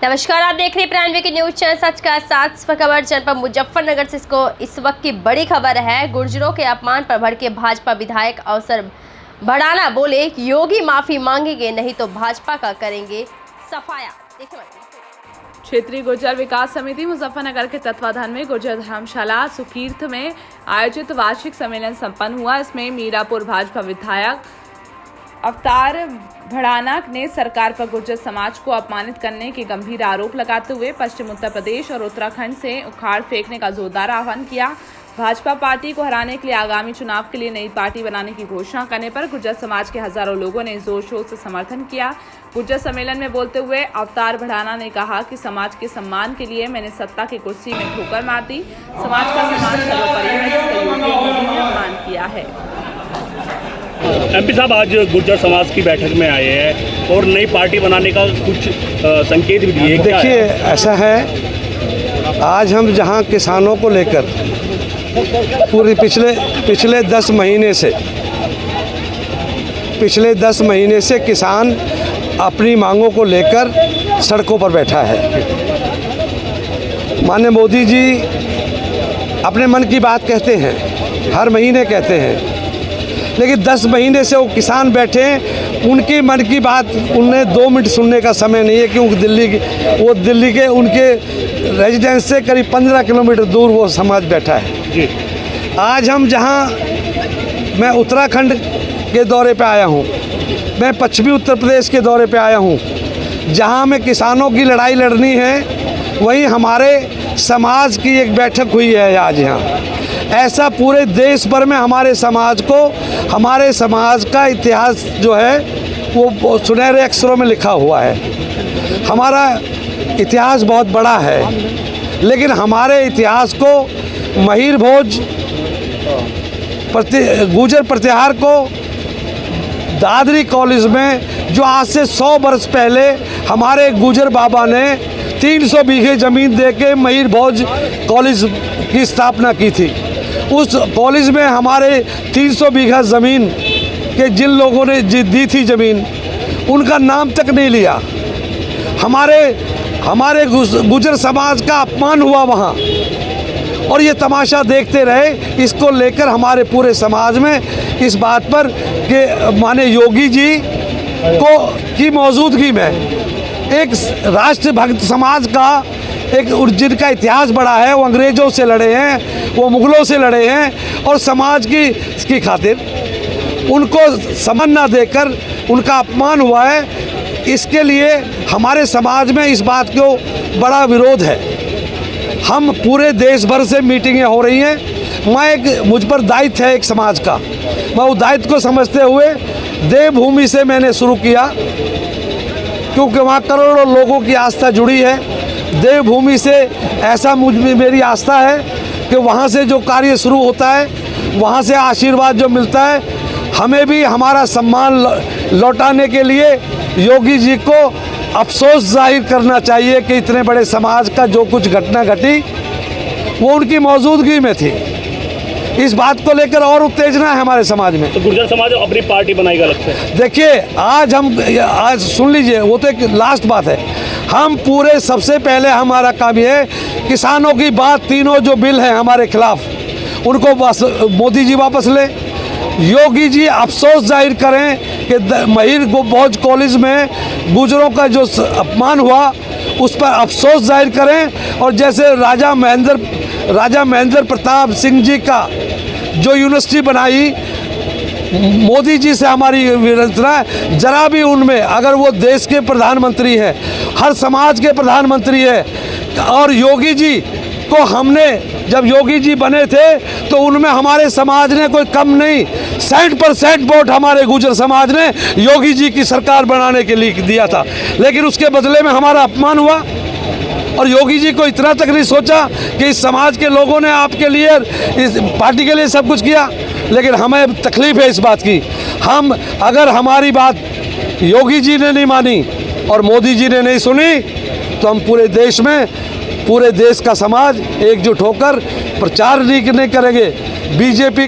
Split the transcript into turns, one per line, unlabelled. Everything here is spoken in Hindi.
नमस्कार, आप देख रहे हैं प्राइम वीक न्यूज चैनल सच का साथ। इस खबर जनपद मुजफ्फरनगर से इसको इस वक्त की बड़ी खबर है। गुर्जरों के अपमान पर भड़के भाजपा विधायक अवसर भड़ाना बोले योगी माफी मांगेंगे नहीं तो भाजपा का करेंगे सफाया।
क्षेत्रीय गुर्जर विकास समिति मुजफ्फरनगर के तत्वाधान में गुर्जर धर्मशाला सुकीर्थ में आयोजित वार्षिक सम्मेलन संपन्न हुआ। इसमें मीरापुर भाजपा विधायक अवतार भड़ाना ने सरकार पर गुर्जर समाज को अपमानित करने के गंभीर आरोप लगाते हुए पश्चिम उत्तर प्रदेश और उत्तराखंड से उखाड़ फेंकने का जोरदार आह्वान किया। भाजपा पार्टी को हराने के लिए आगामी चुनाव के लिए नई पार्टी बनाने की घोषणा करने पर गुर्जर समाज के हजारों लोगों ने जोर शोर से समर्थन किया। गुर्जर सम्मेलन में बोलते हुए अवतार भड़ाना ने कहा कि समाज के सम्मान के लिए मैंने सत्ता की कुर्सी में ठोकर मार दी। समाज का सम्मान सर्वोपरि है, जिसका योगी मोदी ने अपमान किया है।
एमपी साहब आज गुर्जर समाज की बैठक में आए हैं और नई पार्टी बनाने का कुछ संकेत भी दिए।
देखिए, ऐसा है, आज हम जहां किसानों को लेकर पूरे पिछले 10 महीने से किसान अपनी मांगों को लेकर सड़कों पर बैठा है। माननीय मोदी जी अपने मन की बात कहते हैं, हर महीने कहते हैं, लेकिन 10 महीने से वो किसान बैठे हैं। उनकी मन की बात उन्हें 2 मिनट सुनने का समय नहीं है, क्योंकि दिल्ली के उनके रेजिडेंस से करीब 15 किलोमीटर दूर वो समाज बैठा है जी। आज हम मैं उत्तराखंड के दौरे पे आया हूँ, मैं पश्चिमी उत्तर प्रदेश के दौरे पे आया हूँ, जहाँ हमें किसानों की लड़ाई लड़नी है, वहीं हमारे समाज की एक बैठक हुई है आज यहाँ। ऐसा पूरे देश भर में हमारे समाज का इतिहास जो है वो सुनहरे अक्षरों में लिखा हुआ है। हमारा इतिहास बहुत बड़ा है, लेकिन हमारे इतिहास को महिर भोज गुर्जर प्रतिहार को दादरी कॉलेज में, जो आज से 100 वर्ष पहले हमारे गुर्जर बाबा ने 300 बीघे ज़मीन देके महिर भोज कॉलेज की स्थापना की थी। उस कॉलेज में हमारे 300 बीघा ज़मीन के जिन लोगों ने दी थी ज़मीन, उनका नाम तक नहीं लिया। हमारे गुर्जर समाज का अपमान हुआ वहाँ, और ये तमाशा देखते रहे। इसको लेकर हमारे पूरे समाज में इस बात पर कि माने योगी जी की मौजूदगी में एक राष्ट्रभक्त समाज का जिनका इतिहास बड़ा है, वो अंग्रेज़ों से लड़े हैं, वो मुग़लों से लड़े हैं, और समाज की खातिर उनको सम्मान ना देकर उनका अपमान हुआ है। इसके लिए हमारे समाज में इस बात को बड़ा विरोध है। हम पूरे देश भर से मीटिंगें हो रही हैं। मुझ पर दायित्व है एक समाज का। मैं उस दायित्व को समझते हुए देवभूमि से मैंने शुरू किया, क्योंकि वहाँ करोड़ों लोगों की आस्था जुड़ी है। देवभूमि से ऐसा मेरी आस्था है कि वहाँ से जो कार्य शुरू होता है, वहाँ से आशीर्वाद जो मिलता है, हमें भी हमारा सम्मान लौटाने के लिए योगी जी को अफसोस जाहिर करना चाहिए कि इतने बड़े समाज का जो कुछ घटना घटी वो उनकी मौजूदगी में थी। इस बात को लेकर और उत्तेजना है हमारे समाज में।
तो गुर्जर समाज अपनी पार्टी बनाएगा लगता है।
देखिए, आज सुन लीजिए, वो तो एक लास्ट बात है। हम पूरे सबसे पहले हमारा काम ये है, किसानों की बात, तीनों जो बिल हैं हमारे खिलाफ, उनको मोदी जी वापस ले। योगी जी अफसोस जाहिर करें कि महिर भोज कॉलेज में गुर्जरों का जो अपमान हुआ उस पर अफसोस जाहिर करें। और जैसे राजा महेंद्र प्रताप सिंह जी का जो यूनिवर्सिटी बनाई, मोदी जी से हमारी विनती है, जरा भी उनमें, अगर वो देश के प्रधानमंत्री हैं, हर समाज के प्रधानमंत्री हैं, और योगी जी को हमने जब योगी जी बने थे तो उनमें हमारे समाज ने कोई कम नहीं, 60% वोट हमारे गुर्जर समाज ने योगी जी की सरकार बनाने के लिए दिया था। लेकिन उसके बदले में हमारा अपमान हुआ, और योगी जी को इतना तक नहीं सोचा कि इस समाज के लोगों ने आपके लिए, इस पार्टी के लिए सब कुछ किया। लेकिन हमें तकलीफ है इस बात की, अगर हमारी बात योगी जी ने नहीं मानी और मोदी जी ने नहीं सुनी, तो हम पूरे देश का समाज एकजुट होकर प्रचार नहीं करेंगे। बीजेपी